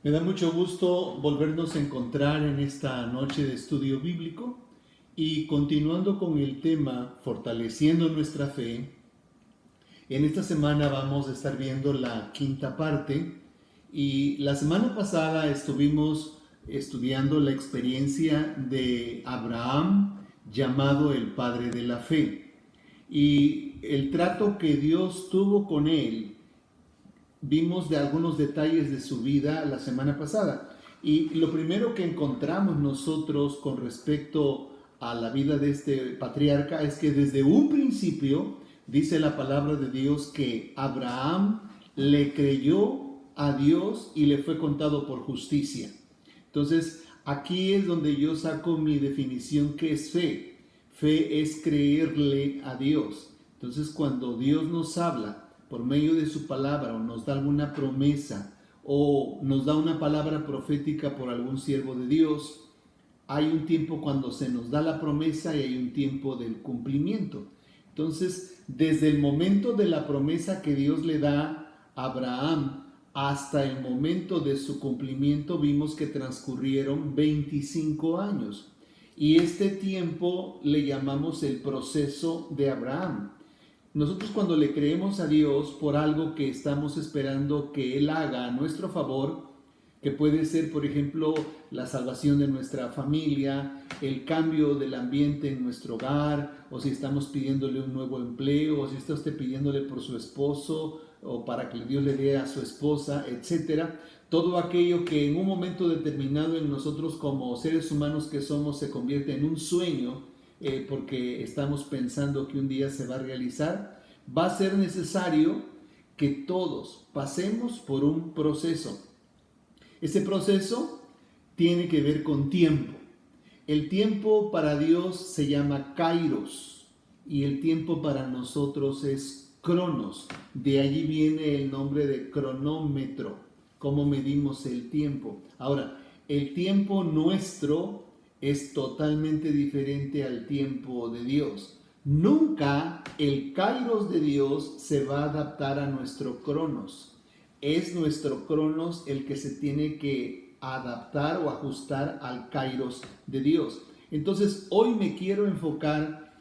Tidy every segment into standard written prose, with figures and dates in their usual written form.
Me da mucho gusto volvernos a encontrar en esta noche de estudio bíblico y continuando con el tema Fortaleciendo nuestra fe. En esta semana vamos a estar viendo la quinta parte y la semana pasada estuvimos estudiando la experiencia de Abraham, llamado el padre de la fe, y el trato que Dios tuvo con él. Vimos de algunos detalles de su vida la semana pasada. Y lo primero que encontramos nosotros con respecto a la vida de este patriarca es que desde un principio dice la palabra de Dios que Abraham le creyó a Dios y le fue contado por justicia. Entonces, aquí es donde yo saco mi definición que es fe. Fe es creerle a Dios. Entonces, cuando Dios nos habla por medio de su palabra o nos da alguna promesa o nos da una palabra profética por algún siervo de Dios, hay un tiempo cuando se nos da la promesa y hay un tiempo del cumplimiento. Entonces, desde el momento de la promesa que Dios le da a Abraham hasta el momento de su cumplimiento, vimos que transcurrieron 25 años. Y este tiempo le llamamos el proceso de Abraham. Nosotros cuando le creemos a Dios por algo que estamos esperando que Él haga a nuestro favor, que puede ser, por ejemplo, la salvación de nuestra familia, el cambio del ambiente en nuestro hogar, o si estamos pidiéndole un nuevo empleo, o si está usted pidiéndole por su esposo, o para que Dios le dé a su esposa, etcétera. Todo aquello que en un momento determinado en nosotros como seres humanos que somos se convierte en un sueño, porque estamos pensando que un día se va a realizar, va a ser necesario que todos pasemos por un proceso. Ese proceso tiene que ver con tiempo. El tiempo para Dios se llama kairos y el tiempo para nosotros es cronos. De allí viene el nombre de cronómetro, cómo medimos el tiempo. Ahora, el tiempo nuestro es totalmente diferente al tiempo de Dios. Nunca el kairos de Dios se va a adaptar a nuestro cronos. Es nuestro cronos el que se tiene que adaptar o ajustar al kairos de Dios. Entonces, hoy me quiero enfocar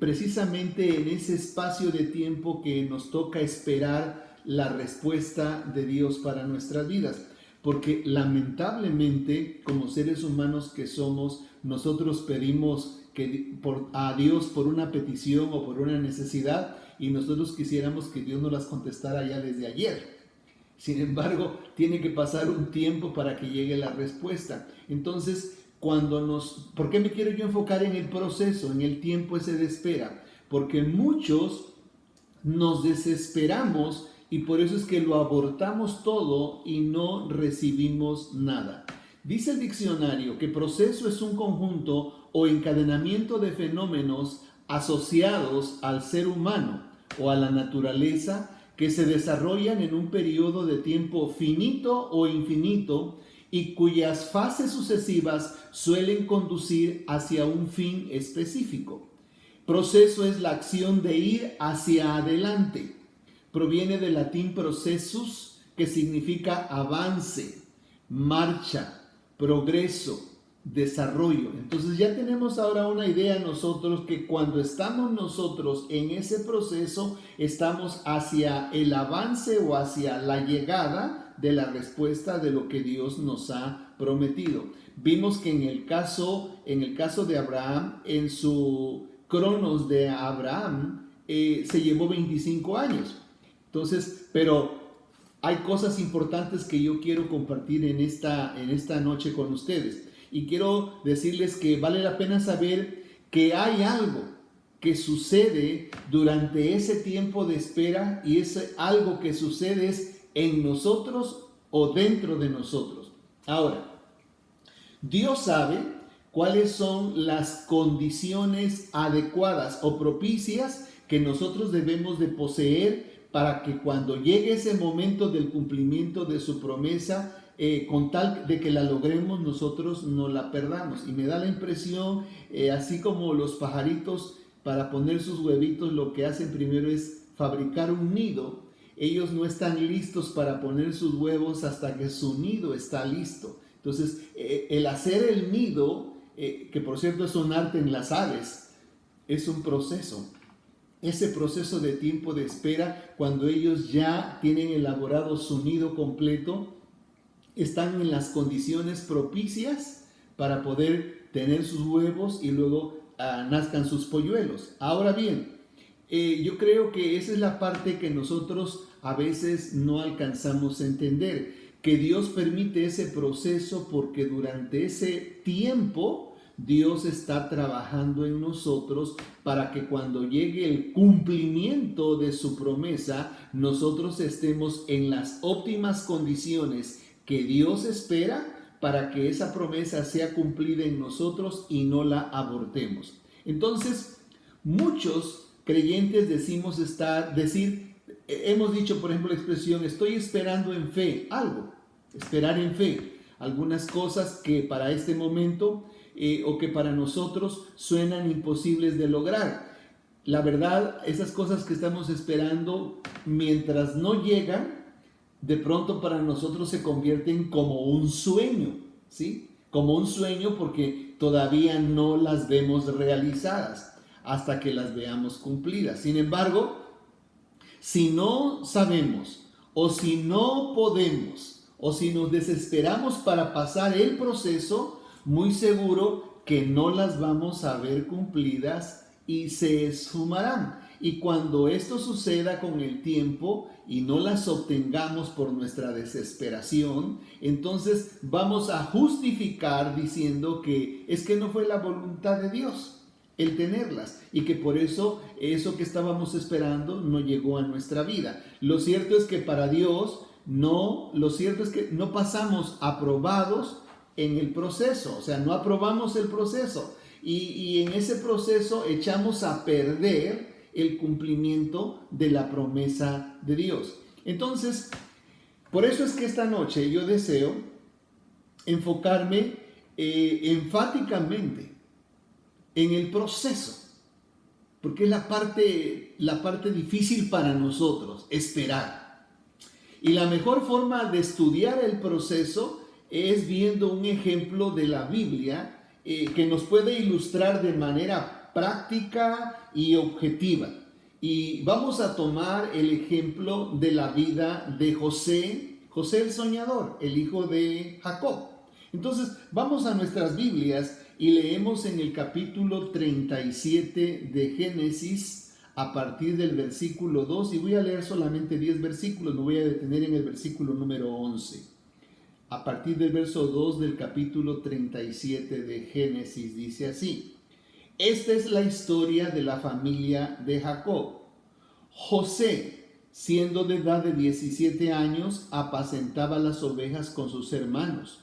precisamente en ese espacio de tiempo que nos toca esperar la respuesta de Dios para nuestras vidas. Porque lamentablemente, como seres humanos que somos, nosotros pedimos a Dios por una petición o por una necesidad y nosotros quisiéramos que Dios nos las contestara ya desde ayer. Sin embargo, tiene que pasar un tiempo para que llegue la respuesta. Entonces, ¿por qué me quiero yo enfocar en el proceso, en el tiempo ese de espera? Porque muchos nos desesperamos y por eso es que lo abortamos todo y no recibimos nada. Dice el diccionario que proceso es un conjunto o encadenamiento de fenómenos asociados al ser humano o a la naturaleza que se desarrollan en un periodo de tiempo finito o infinito y cuyas fases sucesivas suelen conducir hacia un fin específico. Proceso es la acción de ir hacia adelante. Proviene del latín processus, que significa avance, marcha, progreso, desarrollo. Entonces ya tenemos ahora una idea nosotros que cuando estamos nosotros en ese proceso, estamos hacia el avance o hacia la llegada de la respuesta de lo que Dios nos ha prometido. Vimos que en el caso de Abraham, en su cronos de Abraham, se llevó 25 años. Entonces, pero hay cosas importantes que yo quiero compartir en esta noche con ustedes. Y quiero decirles que vale la pena saber que hay algo que sucede durante ese tiempo de espera y ese algo que sucede es en nosotros o dentro de nosotros. Ahora, Dios sabe cuáles son las condiciones adecuadas o propicias que nosotros debemos de poseer para que cuando llegue ese momento del cumplimiento de su promesa, con tal de que la logremos, nosotros no la perdamos. Y me da la impresión, así como los pajaritos para poner sus huevitos, lo que hacen primero es fabricar un nido. Ellos no están listos para poner sus huevos hasta que su nido está listo. Entonces, el hacer el nido, que por cierto es un arte en las aves, es un proceso. Ese proceso de tiempo de espera, cuando ellos ya tienen elaborado su nido completo, están en las condiciones propicias para poder tener sus huevos y luego nazcan sus polluelos. Ahora bien, yo creo que esa es la parte que nosotros a veces no alcanzamos a entender, que Dios permite ese proceso porque durante ese tiempo Dios está trabajando en nosotros para que cuando llegue el cumplimiento de su promesa, nosotros estemos en las óptimas condiciones que Dios espera para que esa promesa sea cumplida en nosotros y no la abortemos. Entonces, muchos creyentes hemos dicho, por ejemplo, la expresión, estoy esperando en fe, algo, esperar en fe, algunas cosas que para este momento o que para nosotros suenan imposibles de lograr. La verdad, esas cosas que estamos esperando, mientras no llegan, de pronto para nosotros se convierten como un sueño, ¿sí? Como un sueño porque todavía no las vemos realizadas hasta que las veamos cumplidas. Sin embargo, si no sabemos o si no podemos o si nos desesperamos para pasar el proceso, muy seguro que no las vamos a ver cumplidas y se esfumarán. Y cuando esto suceda con el tiempo y no las obtengamos por nuestra desesperación, entonces vamos a justificar diciendo que es que no fue la voluntad de Dios el tenerlas y que por eso que estábamos esperando no llegó a nuestra vida. Lo cierto es que para Dios no pasamos aprobados en el proceso, o sea, no aprobamos el proceso y en ese proceso echamos a perder el cumplimiento de la promesa de Dios. Entonces, por eso es que esta noche yo deseo enfocarme enfáticamente en el proceso, porque es la parte difícil para nosotros, esperar. Y la mejor forma de estudiar el proceso es viendo un ejemplo de la Biblia que nos puede ilustrar de manera práctica y objetiva. Y vamos a tomar el ejemplo de la vida de José el soñador, el hijo de Jacob. Entonces, vamos a nuestras Biblias y leemos en el capítulo 37 de Génesis a partir del versículo 2 y voy a leer solamente 10 versículos, me voy a detener en el versículo número 11. A partir del verso 2 del capítulo 37 de Génesis dice así: esta es la historia de la familia de Jacob. José, siendo de edad de 17 años, apacentaba las ovejas con sus hermanos.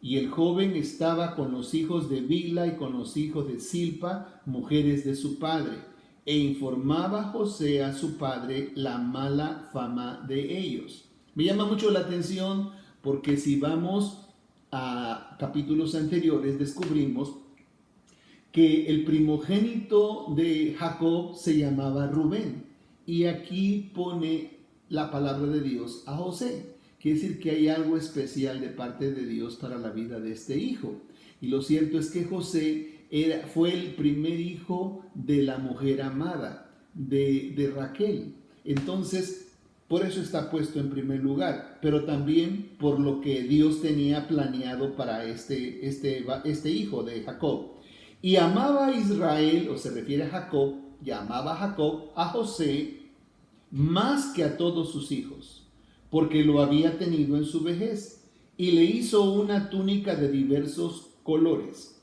Y el joven estaba con los hijos de Bilha y con los hijos de Zilpa, mujeres de su padre, e informaba José a su padre la mala fama de ellos. Me llama mucho la atención porque si vamos a capítulos anteriores descubrimos que el primogénito de Jacob se llamaba Rubén. Y aquí pone la palabra de Dios a José. Quiere decir que hay algo especial de parte de Dios para la vida de este hijo. Y lo cierto es que José fue el primer hijo de la mujer amada, de Raquel. Entonces, por eso está puesto en primer lugar, pero también por lo que Dios tenía planeado para este hijo de Jacob. Y amaba a Israel, o se refiere a Jacob, y amaba a Jacob a José más que a todos sus hijos, porque lo había tenido en su vejez, y le hizo una túnica de diversos colores.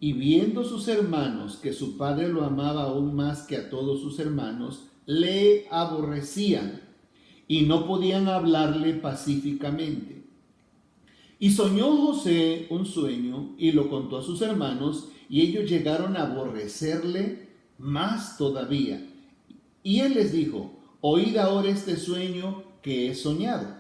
Y viendo sus hermanos que su padre lo amaba aún más que a todos sus hermanos, le aborrecían y no podían hablarle pacíficamente. Y soñó José un sueño y lo contó a sus hermanos, y ellos llegaron a aborrecerle más todavía. Y él les dijo: oíd ahora este sueño que he soñado.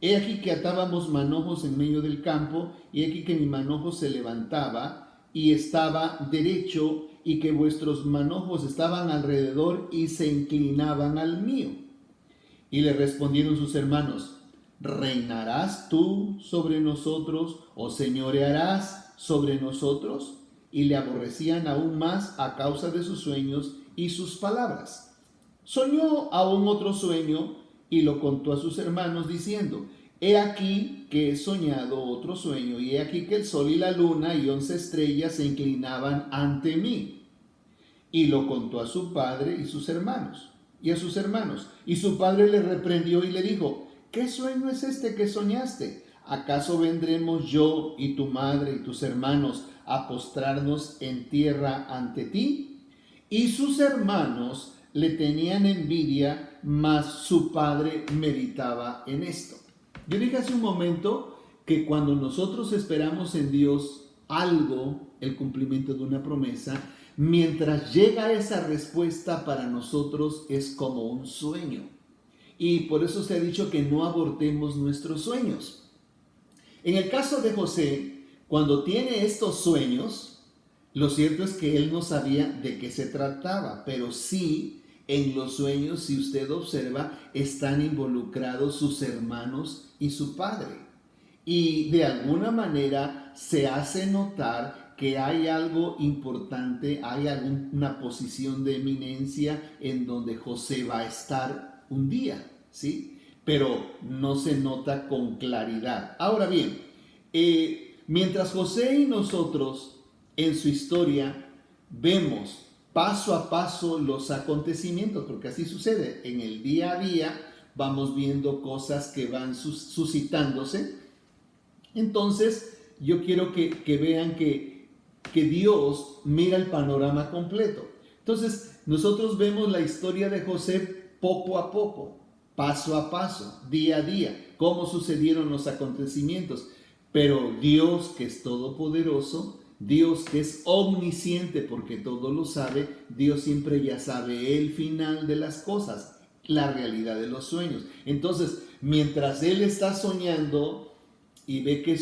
He aquí que atábamos manojos en medio del campo, y he aquí que mi manojo se levantaba y estaba derecho, y que vuestros manojos estaban alrededor y se inclinaban al mío. Y le respondieron sus hermanos: ¿reinarás tú sobre nosotros o señorearás sobre nosotros? Y le aborrecían aún más a causa de sus sueños y sus palabras. Soñó aún otro sueño y lo contó a sus hermanos diciendo: he aquí que he soñado otro sueño, y he aquí que el sol y la luna y 11 estrellas se inclinaban ante mí. Y lo contó a su padre y sus hermanos, y a sus hermanos. Y su padre le reprendió y le dijo: ¿qué sueño es este que soñaste? ¿Acaso vendremos yo y tu madre y tus hermanos a postrarnos en tierra ante ti? Y sus hermanos le tenían envidia, mas su padre meditaba en esto. Yo dije hace un momento que cuando nosotros esperamos en Dios algo, el cumplimiento de una promesa, mientras llega esa respuesta para nosotros es como un sueño. Y por eso se ha dicho que no abortemos nuestros sueños. En el caso de José, cuando tiene estos sueños, lo cierto es que él no sabía de qué se trataba, pero sí en los sueños, si usted observa, están involucrados sus hermanos y su padre. Y de alguna manera se hace notar que hay algo importante, hay alguna posición de eminencia en donde José va a estar un día, ¿sí? Pero no se nota con claridad. Ahora bien, mientras José y nosotros en su historia vemos paso a paso los acontecimientos, porque así sucede, en el día a día vamos viendo cosas que van suscitándose. Entonces, yo quiero que vean que Dios mira el panorama completo. Entonces, nosotros vemos la historia de José poco a poco, paso a paso, día a día, cómo sucedieron los acontecimientos. Pero Dios, que es todopoderoso, Dios que es omnisciente porque todo lo sabe, Dios siempre ya sabe el final de las cosas, la realidad de los sueños. Entonces, mientras Él está soñando y ve que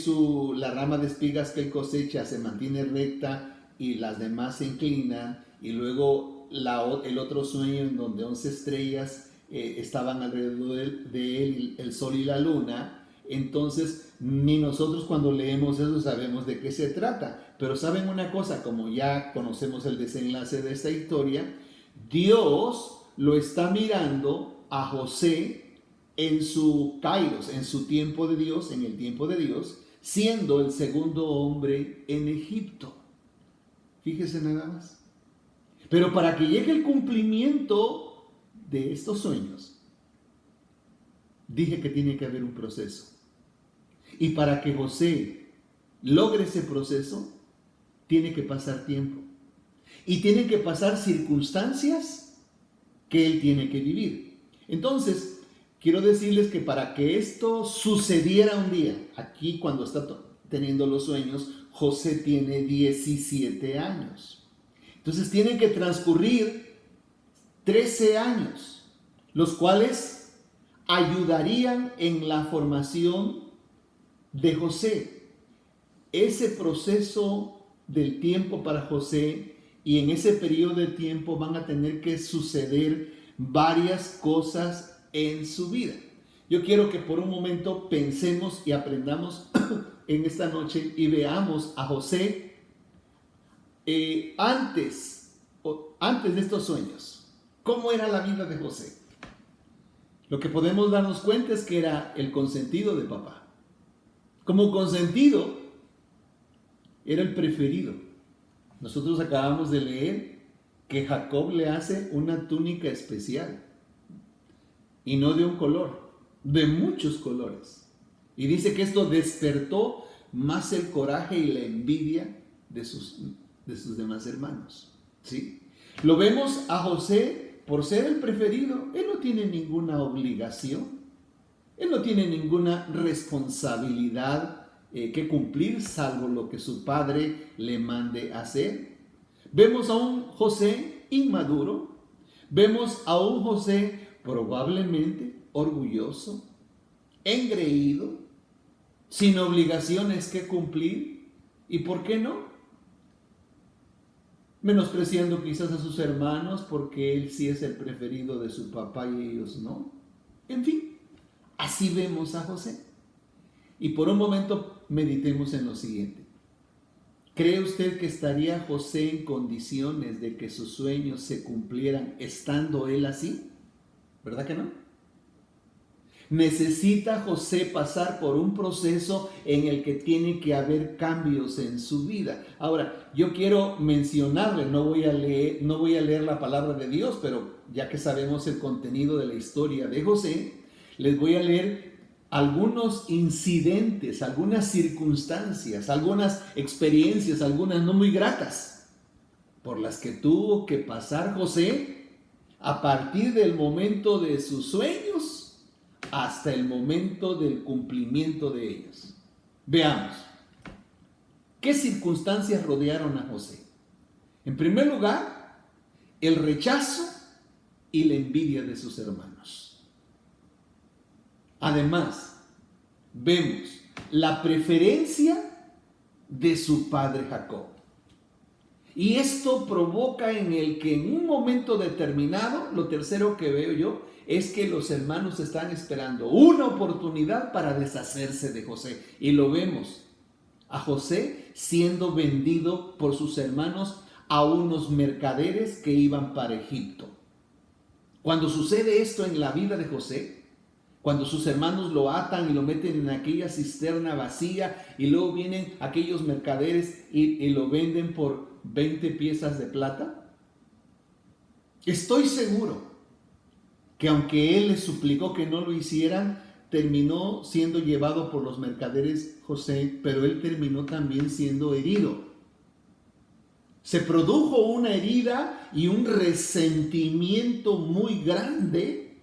la rama de espigas que él cosecha se mantiene recta y las demás se inclinan, y luego el otro sueño en donde 11 estrellas estaban alrededor de él, el sol y la luna, entonces ni nosotros cuando leemos eso sabemos de qué se trata. Pero saben una cosa, como ya conocemos el desenlace de esta historia, Dios lo está mirando a José en su kairos, en su tiempo de Dios, en el tiempo de Dios, siendo el segundo hombre en Egipto. Fíjese nada más. Pero para que llegue el cumplimiento de estos sueños, dije que tiene que haber un proceso. Y para que José logre ese proceso, tiene que pasar tiempo. Y tienen que pasar circunstancias que él tiene que vivir. Entonces, quiero decirles que para que esto sucediera un día, aquí cuando está teniendo los sueños, José tiene 17 años. Entonces tienen que transcurrir 13 años, los cuales ayudarían en la formación de José. Ese proceso del tiempo para José, y en ese periodo de tiempo van a tener que suceder varias cosas en su vida. Yo quiero que por un momento pensemos y aprendamos en esta noche y veamos a José antes de estos sueños. ¿Cómo era la vida de José? Lo que podemos darnos cuenta es que era el consentido de papá. Como consentido, era el preferido. Nosotros acabamos de leer que Jacob le hace una túnica especial. Y no de un color, de muchos colores. Y dice que esto despertó más el coraje y la envidia de sus demás hermanos. ¿Sí? Lo vemos a José por ser el preferido. Él no tiene ninguna obligación. Él no tiene ninguna responsabilidad que cumplir, salvo lo que su padre le mande hacer. Vemos a un José inmaduro. Vemos a un José probablemente orgulloso, engreído, sin obligaciones que cumplir. ¿Y por qué no? Menospreciando quizás a sus hermanos porque él sí es el preferido de su papá y ellos no. En fin, así vemos a José. Y por un momento meditemos en lo siguiente. ¿Cree usted que estaría José en condiciones de que sus sueños se cumplieran estando él así? ¿Verdad que no? Necesita José pasar por un proceso en el que tiene que haber cambios en su vida. Ahora, yo quiero mencionarle, no voy a leer la palabra de Dios, pero ya que sabemos el contenido de la historia de José, les voy a leer algunos incidentes, algunas circunstancias, algunas experiencias, algunas no muy gratas, por las que tuvo que pasar José a partir del momento de sus sueños hasta el momento del cumplimiento de ellos. Veamos, ¿qué circunstancias rodearon a José? En primer lugar, el rechazo y la envidia de sus hermanos. Además, vemos la preferencia de su padre Jacob. Y esto provoca en el que en un momento determinado, lo tercero que veo yo, es que los hermanos están esperando una oportunidad para deshacerse de José. Y lo vemos a José siendo vendido por sus hermanos a unos mercaderes que iban para Egipto. Cuando sucede esto en la vida de José, cuando sus hermanos lo atan y lo meten en aquella cisterna vacía y luego vienen aquellos mercaderes y lo venden por 20 piezas de plata, estoy seguro que aunque él les suplicó que no lo hicieran, terminó siendo llevado por los mercaderes José, pero él terminó también siendo herido. Se produjo una herida y un resentimiento muy grande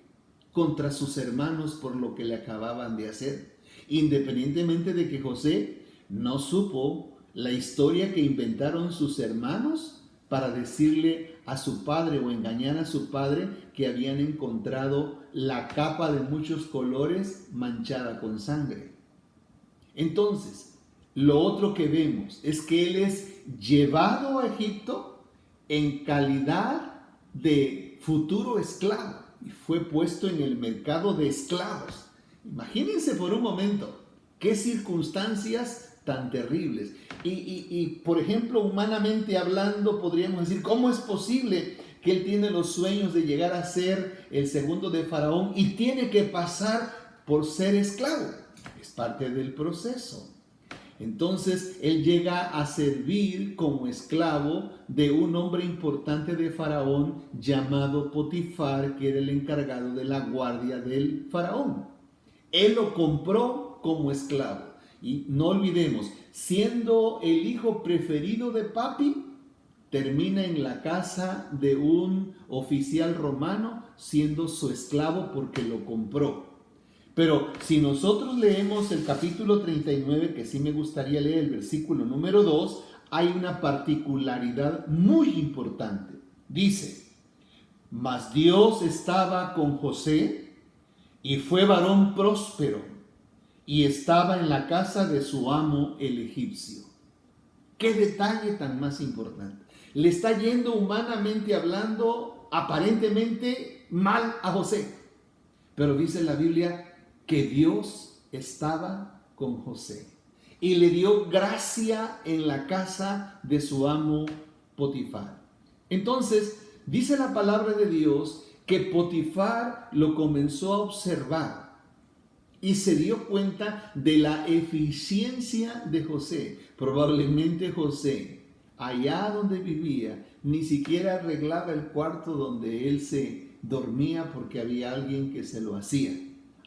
contra sus hermanos por lo que le acababan de hacer, independientemente de que José no supo la historia que inventaron sus hermanos para decirle a su padre o engañar a su padre que habían encontrado la capa de muchos colores manchada con sangre. Entonces, lo otro que vemos es que él es llevado a Egipto en calidad de futuro esclavo y fue puesto en el mercado de esclavos. Imagínense por un momento qué circunstancias tan terribles. Y por ejemplo, humanamente hablando, podríamos decir, ¿cómo es posible que él tiene los sueños de llegar a ser el segundo de Faraón y tiene que pasar por ser esclavo? Es parte del proceso. Entonces, él llega a servir como esclavo de un hombre importante de Faraón llamado Potifar, que era el encargado de la guardia del Faraón. Él lo compró como esclavo. Y no olvidemos, siendo el hijo preferido de papi, termina en la casa de un oficial romano siendo su esclavo porque lo compró. Pero si nosotros leemos el capítulo 39, que sí me gustaría leer el versículo número 2, hay una particularidad muy importante. Dice, mas Dios estaba con José y fue varón próspero y estaba en la casa de su amo el egipcio. ¿Qué detalle tan más importante? Le está yendo humanamente hablando aparentemente mal a José, pero dice la Biblia que Dios estaba con José y le dio gracia en la casa de su amo Potifar. Entonces, dice la palabra de Dios que Potifar lo comenzó a observar y se dio cuenta de la eficiencia de José. Probablemente José, allá donde vivía, ni siquiera arreglaba el cuarto donde él se dormía porque había alguien que se lo hacía.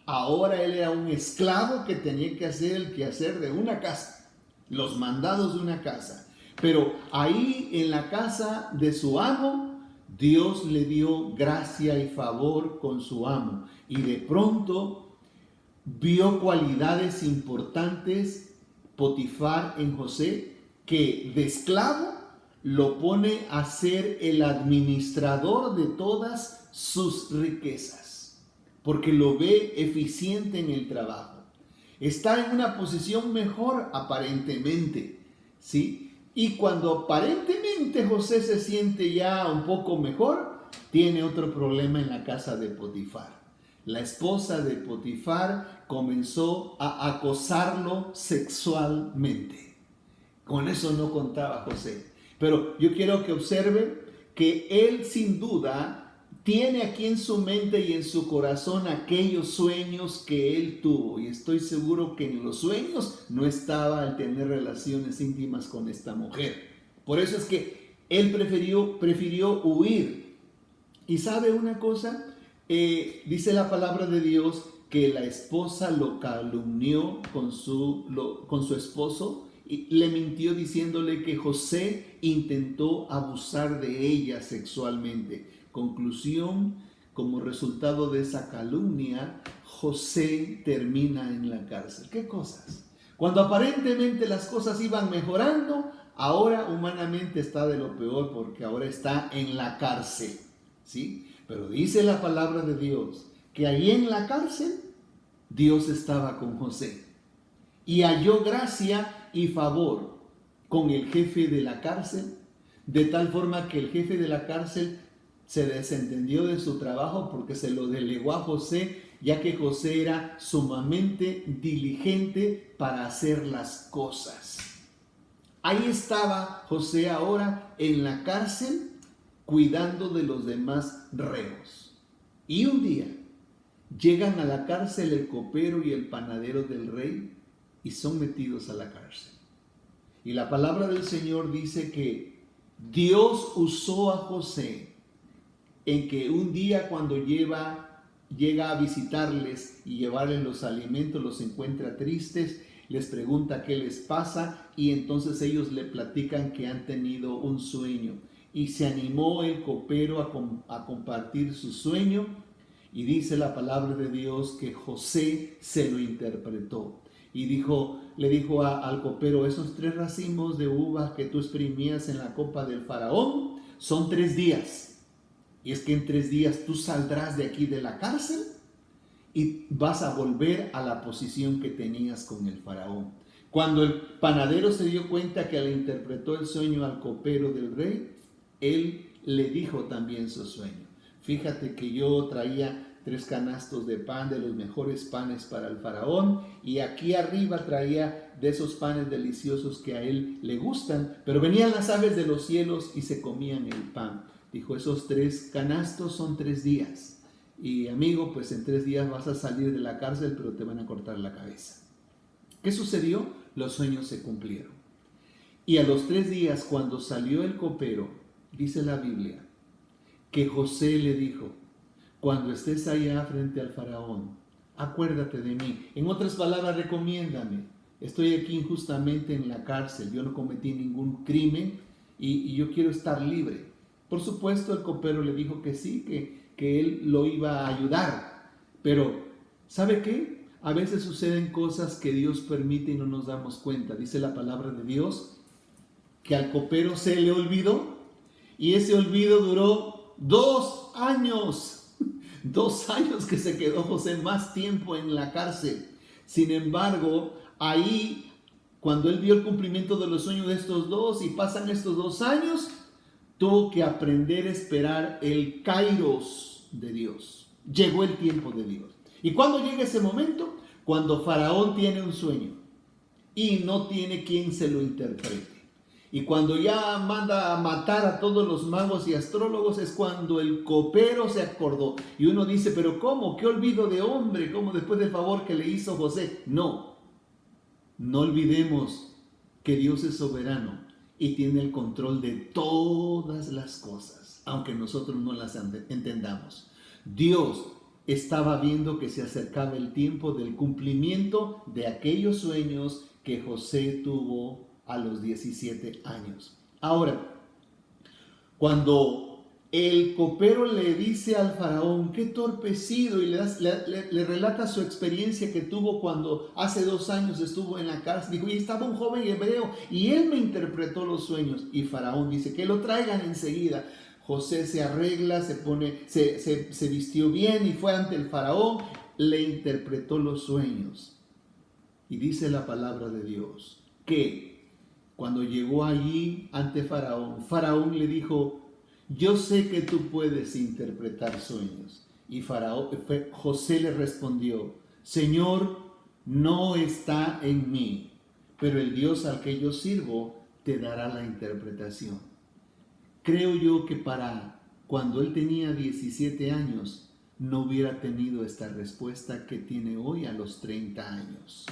Ahora él era un esclavo que tenía que hacer el quehacer de una casa, los mandados de una casa. Pero ahí en la casa de su amo, Dios le dio gracia y favor con su amo. Y de pronto vio cualidades importantes Potifar en José, que de esclavo lo pone a ser el administrador de todas sus riquezas, porque lo ve eficiente en el trabajo. Está en una posición mejor aparentemente, ¿sí? Y cuando aparentemente José se siente ya un poco mejor, tiene otro problema en la casa de Potifar. La esposa de Potifar comenzó a acosarlo sexualmente. Con eso no contaba José. Pero yo quiero que observe que él sin duda tiene aquí en su mente y en su corazón aquellos sueños que él tuvo. Y estoy seguro que en los sueños no estaba el tener relaciones íntimas con esta mujer. Por eso es que él prefirió huir. Y ¿sabe una cosa? Dice la palabra de Dios que la esposa lo calumnió con su esposo y le mintió diciéndole que José intentó abusar de ella sexualmente. Conclusión, como resultado de esa calumnia, José termina en la cárcel. ¿Qué cosas? Cuando aparentemente las cosas iban mejorando, ahora humanamente está de lo peor porque ahora está en la cárcel, ¿sí? Pero dice la palabra de Dios que allí en la cárcel Dios estaba con José y halló gracia y favor con el jefe de la cárcel, de tal forma que el jefe de la cárcel se desentendió de su trabajo porque se lo delegó a José, ya que José era sumamente diligente para hacer las cosas. Ahí estaba José ahora en la cárcel cuidando de los demás reos. Y un día llegan a la cárcel el copero y el panadero del rey y son metidos a la cárcel. Y la palabra del Señor dice que Dios usó a José en que un día cuando llega a visitarles y llevarles los alimentos, los encuentra tristes, les pregunta qué les pasa y entonces ellos le platican que han tenido un sueño. Y se animó el copero a compartir su sueño y dice la palabra de Dios que José se lo interpretó. Y le dijo al copero, esos 3 racimos de uvas que tú exprimías en la copa del faraón son 3 días. Y es que en 3 días tú saldrás de aquí de la cárcel y vas a volver a la posición que tenías con el faraón. Cuando el panadero se dio cuenta que le interpretó el sueño al copero del rey, él le dijo también su sueño. Fíjate que yo traía 3 canastos de pan, de los mejores panes para el faraón, y aquí arriba traía de esos panes deliciosos que a él le gustan, pero venían las aves de los cielos y se comían el pan. Dijo, esos 3 canastos son 3 días. Y amigo, pues en 3 días vas a salir de la cárcel, pero te van a cortar la cabeza. ¿Qué sucedió? Los sueños se cumplieron. Y a los 3 días, cuando salió el copero, dice la Biblia, que José le dijo, cuando estés allá frente al faraón, acuérdate de mí. En otras palabras, recomiéndame. Estoy aquí injustamente en la cárcel, yo no cometí ningún crimen y yo quiero estar libre. Por supuesto, el copero le dijo que sí, que él lo iba a ayudar. Pero, ¿sabe qué? A veces suceden cosas que Dios permite y no nos damos cuenta. Dice la palabra de Dios que al copero se le olvidó y ese olvido duró 2 años. 2 años que se quedó José más tiempo en la cárcel. Sin embargo, ahí, cuando él vio el cumplimiento de los sueños de estos 2 y pasan estos 2 años, tuvo que aprender a esperar el kairos de Dios. Llegó el tiempo de Dios. ¿Y cuándo llega ese momento? Cuando Faraón tiene un sueño y no tiene quien se lo interprete. Y cuando ya manda a matar a todos los magos y astrólogos es cuando el copero se acordó. Y uno dice, pero ¿cómo? ¿Qué olvido de hombre? ¿Cómo después del favor que le hizo José? No olvidemos que Dios es soberano y tiene el control de todas las cosas, aunque nosotros no las entendamos. Dios estaba viendo que se acercaba el tiempo del cumplimiento de aquellos sueños que José tuvo a los 17 años. Ahora, cuando el copero le dice al faraón, qué torpe he sido, y le relata su experiencia que tuvo cuando hace 2 años estuvo en la cárcel, dijo, y estaba un joven hebreo, y él me interpretó los sueños, y faraón dice, que lo traigan enseguida. José se arregla, se vistió bien, y fue ante el faraón, le interpretó los sueños, y dice la palabra de Dios, que cuando llegó allí ante Faraón, Faraón le dijo, yo sé que tú puedes interpretar sueños. Y José le respondió: Señor, no está en mí, pero el Dios al que yo sirvo te dará la interpretación. Creo yo que para cuando él tenía 17 años, no hubiera tenido esta respuesta que tiene hoy a los 30 años.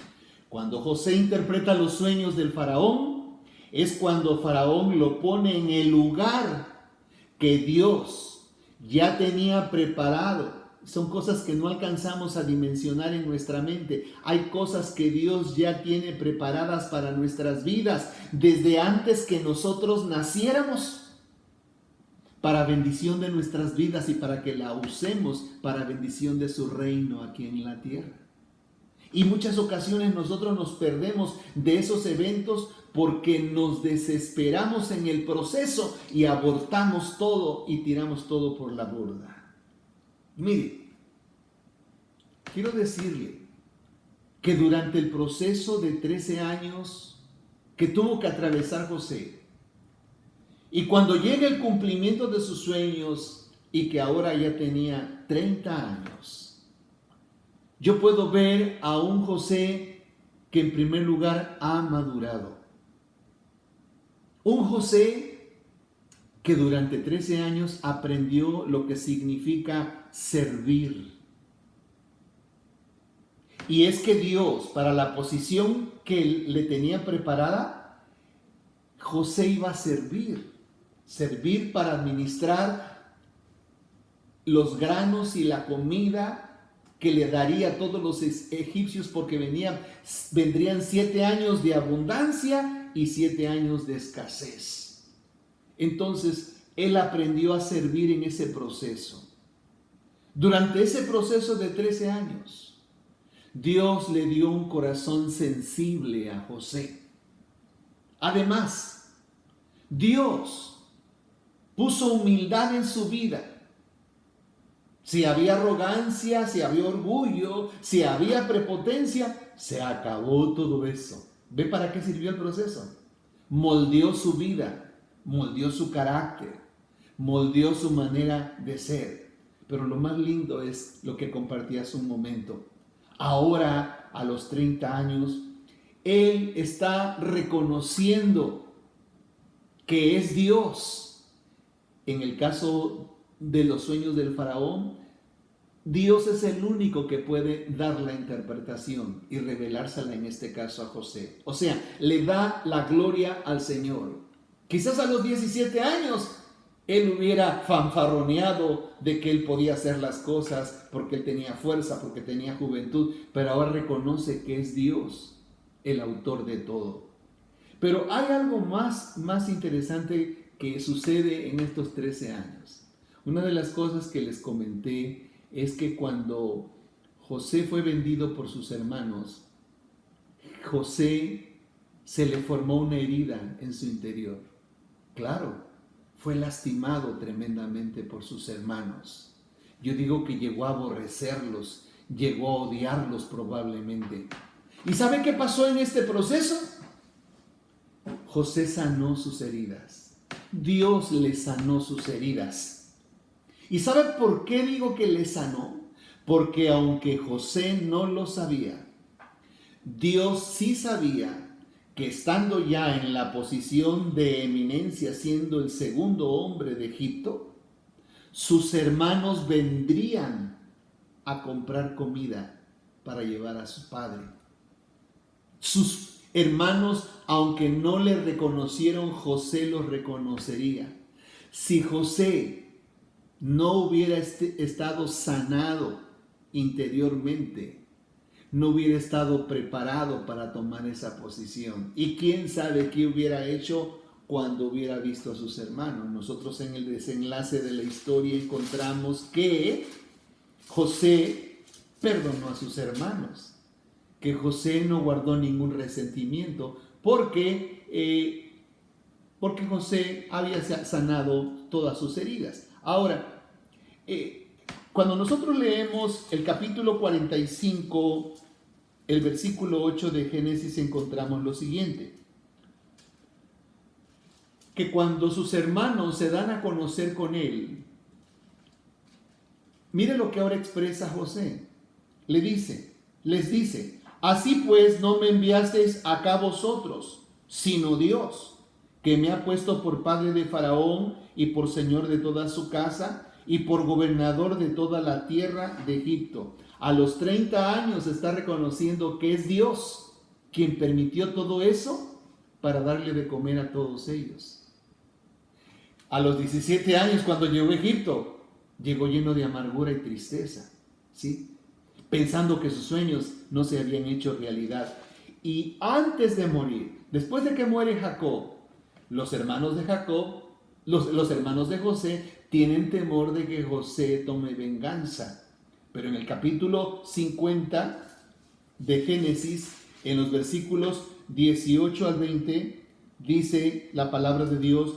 Cuando José interpreta los sueños del faraón, es cuando faraón lo pone en el lugar que Dios ya tenía preparado. Son cosas que no alcanzamos a dimensionar en nuestra mente. Hay cosas que Dios ya tiene preparadas para nuestras vidas desde antes que nosotros naciéramos, para bendición de nuestras vidas y para que la usemos para bendición de su reino aquí en la tierra. Y muchas ocasiones nosotros nos perdemos de esos eventos porque nos desesperamos en el proceso y abortamos todo y tiramos todo por la borda. Mire, quiero decirle que durante el proceso de 13 años que tuvo que atravesar José, y cuando llega el cumplimiento de sus sueños y que ahora ya tenía 30 años, yo puedo ver a un José que en primer lugar ha madurado. Un José que durante 13 años aprendió lo que significa servir. Y es que Dios, para la posición que le tenía preparada, José iba a servir para administrar los granos y la comida que le daría a todos los egipcios, porque vendrían 7 años de abundancia y 7 años de escasez. Entonces, él aprendió a servir en ese proceso. Durante ese proceso de 13 años, Dios le dio un corazón sensible a José. Además, Dios puso humildad en su vida. Si había arrogancia, si había orgullo, si había prepotencia, se acabó todo eso. ¿Ve para qué sirvió el proceso? Moldeó su vida, moldeó su carácter, moldeó su manera de ser. Pero lo más lindo es lo que compartí hace un momento. Ahora, a los 30 años, él está reconociendo que es Dios. En el caso de los sueños del faraón, Dios es el único que puede dar la interpretación y revelársela en este caso a José. O sea, le da la gloria al Señor. Quizás a los 17 años él hubiera fanfarroneado de que él podía hacer las cosas porque él tenía fuerza, porque tenía juventud, pero ahora reconoce que es Dios el autor de todo. Pero hay algo más interesante que sucede en estos 13 años. Una de las cosas que les comenté es que cuando José fue vendido por sus hermanos, José se le formó una herida en su interior. Claro, fue lastimado tremendamente por sus hermanos. Yo digo que llegó a aborrecerlos, llegó a odiarlos probablemente. ¿Y sabe qué pasó en este proceso? José sanó sus heridas. Dios le sanó sus heridas. ¿Y sabe por qué digo que le sanó? Porque aunque José no lo sabía, Dios sí sabía que estando ya en la posición de eminencia, siendo el segundo hombre de Egipto, sus hermanos vendrían a comprar comida para llevar a su padre. Sus hermanos, aunque no le reconocieron, José los reconocería. Si José no hubiera estado sanado interiormente, no hubiera estado preparado para tomar esa posición. Y quién sabe qué hubiera hecho cuando hubiera visto a sus hermanos. Nosotros en el desenlace de la historia encontramos que José perdonó a sus hermanos, que José no guardó ningún resentimiento porque José había sanado todas sus heridas. Ahora, cuando nosotros leemos el capítulo 45, el versículo 8 de Génesis, encontramos lo siguiente: que cuando sus hermanos se dan a conocer con él, Mire lo que ahora expresa José. Les dice, así pues no me enviasteis acá vosotros, sino Dios, que me ha puesto por padre de Faraón y por señor de toda su casa y por gobernador de toda la tierra de Egipto. A los 30 años está reconociendo que es Dios quien permitió todo eso para darle de comer a todos ellos. A los 17 años, cuando llegó a Egipto, llegó lleno de amargura y tristeza, ¿sí? Pensando que sus sueños no se habían hecho realidad. Y antes de morir, después de que muere Jacob, los hermanos de Jacob, los hermanos de José, tienen temor de que José tome venganza. Pero en el capítulo 50 de Génesis, en los versículos 18 al 20, dice la palabra de Dios,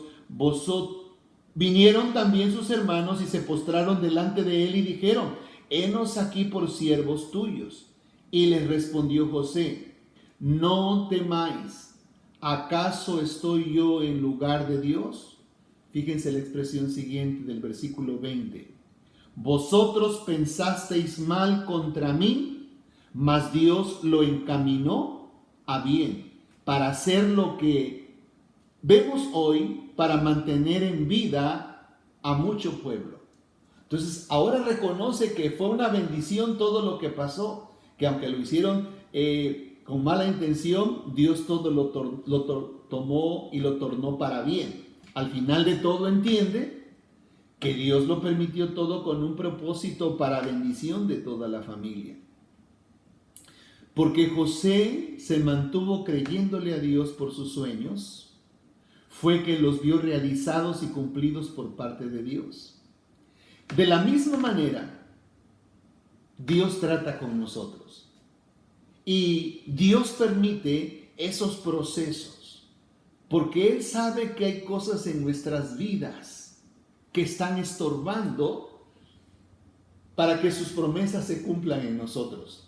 vinieron también sus hermanos y se postraron delante de él y dijeron, henos aquí por siervos tuyos. Y les respondió José, no temáis, ¿acaso estoy yo en lugar de Dios? Fíjense la expresión siguiente del versículo 20. Vosotros pensasteis mal contra mí, mas Dios lo encaminó a bien, para hacer lo que vemos hoy, para mantener en vida a mucho pueblo. Entonces, ahora reconoce que fue una bendición todo lo que pasó, que aunque lo hicieron con mala intención, Dios todo lo tomó y lo tornó para bien. Al final de todo entiende que Dios lo permitió todo con un propósito para bendición de toda la familia. Porque José se mantuvo creyéndole a Dios por sus sueños, fue que los vio realizados y cumplidos por parte de Dios. De la misma manera, Dios trata con nosotros. Y Dios permite esos procesos, porque Él sabe que hay cosas en nuestras vidas que están estorbando para que sus promesas se cumplan en nosotros,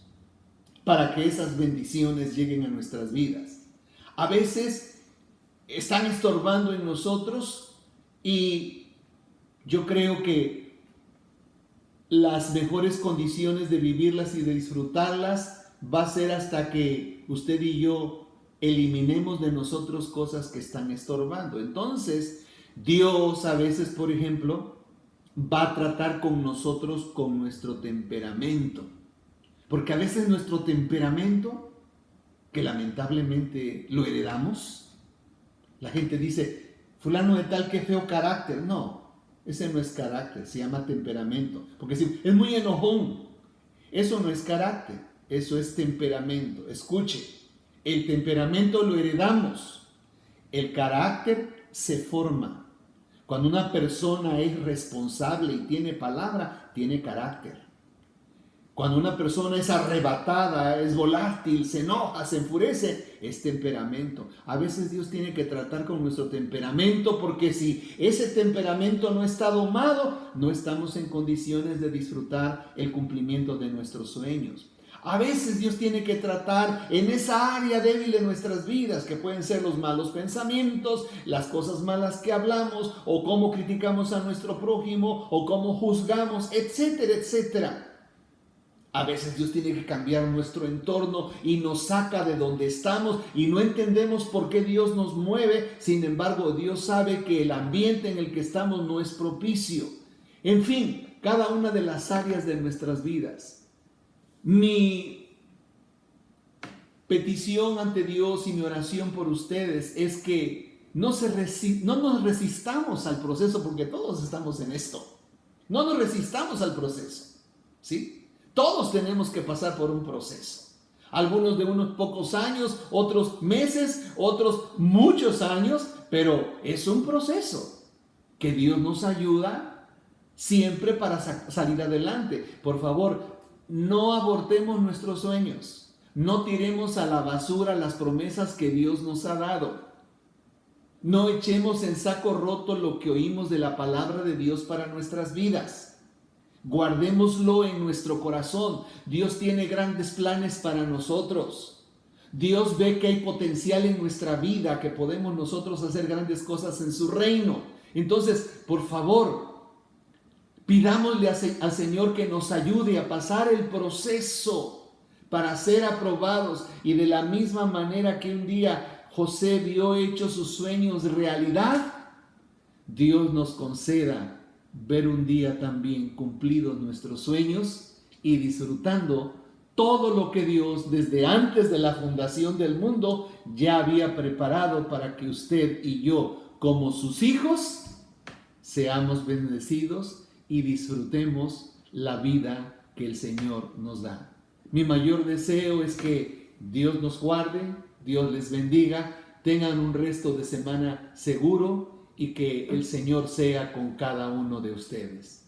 para que esas bendiciones lleguen a nuestras vidas. A veces están estorbando en nosotros y yo creo que las mejores condiciones de vivirlas y de disfrutarlas va a ser hasta que usted y yo eliminemos de nosotros cosas que están estorbando. Entonces, Dios a veces, por ejemplo, va a tratar con nosotros con nuestro temperamento. Porque a veces nuestro temperamento, que lamentablemente lo heredamos, la gente dice, fulano de tal, qué feo carácter. No, ese no es carácter, se llama temperamento. Porque si es muy enojón, eso no es carácter, eso es temperamento. Escuche, el temperamento lo heredamos, el carácter se forma. Cuando una persona es responsable y tiene palabra, tiene carácter. Cuando una persona es arrebatada, es volátil, se enoja, se enfurece, es temperamento. A veces Dios tiene que tratar con nuestro temperamento porque si ese temperamento no está domado, no estamos en condiciones de disfrutar el cumplimiento de nuestros sueños. A veces Dios tiene que tratar en esa área débil de nuestras vidas, que pueden ser los malos pensamientos, las cosas malas que hablamos, o cómo criticamos a nuestro prójimo, o cómo juzgamos, etcétera, etcétera. A veces Dios tiene que cambiar nuestro entorno y nos saca de donde estamos y no entendemos por qué Dios nos mueve. Sin embargo, Dios sabe que el ambiente en el que estamos no es propicio. En fin, cada una de las áreas de nuestras vidas. Mi petición ante Dios y mi oración por ustedes es que no nos resistamos al proceso, porque todos estamos en esto. No nos resistamos al proceso, ¿sí? Todos tenemos que pasar por un proceso. Algunos de unos pocos años, otros meses, otros muchos años, pero es un proceso que Dios nos ayuda siempre para salir adelante. Por favor, no abortemos nuestros sueños. No tiremos a la basura las promesas que Dios nos ha dado. No echemos en saco roto lo que oímos de la palabra de Dios para nuestras vidas. Guardémoslo en nuestro corazón. Dios tiene grandes planes para nosotros. Dios ve que hay potencial en nuestra vida, que podemos nosotros hacer grandes cosas en su reino. Entonces, por favor, Pidámosle al Señor que nos ayude a pasar el proceso para ser aprobados, y de la misma manera que un día José vio hechos sus sueños realidad, Dios nos conceda ver un día también cumplidos nuestros sueños y disfrutando todo lo que Dios desde antes de la fundación del mundo ya había preparado para que usted y yo, como sus hijos, seamos bendecidos y disfrutemos la vida que el Señor nos da. Mi mayor deseo es que Dios nos guarde, Dios les bendiga, tengan un resto de semana seguro y que el Señor sea con cada uno de ustedes.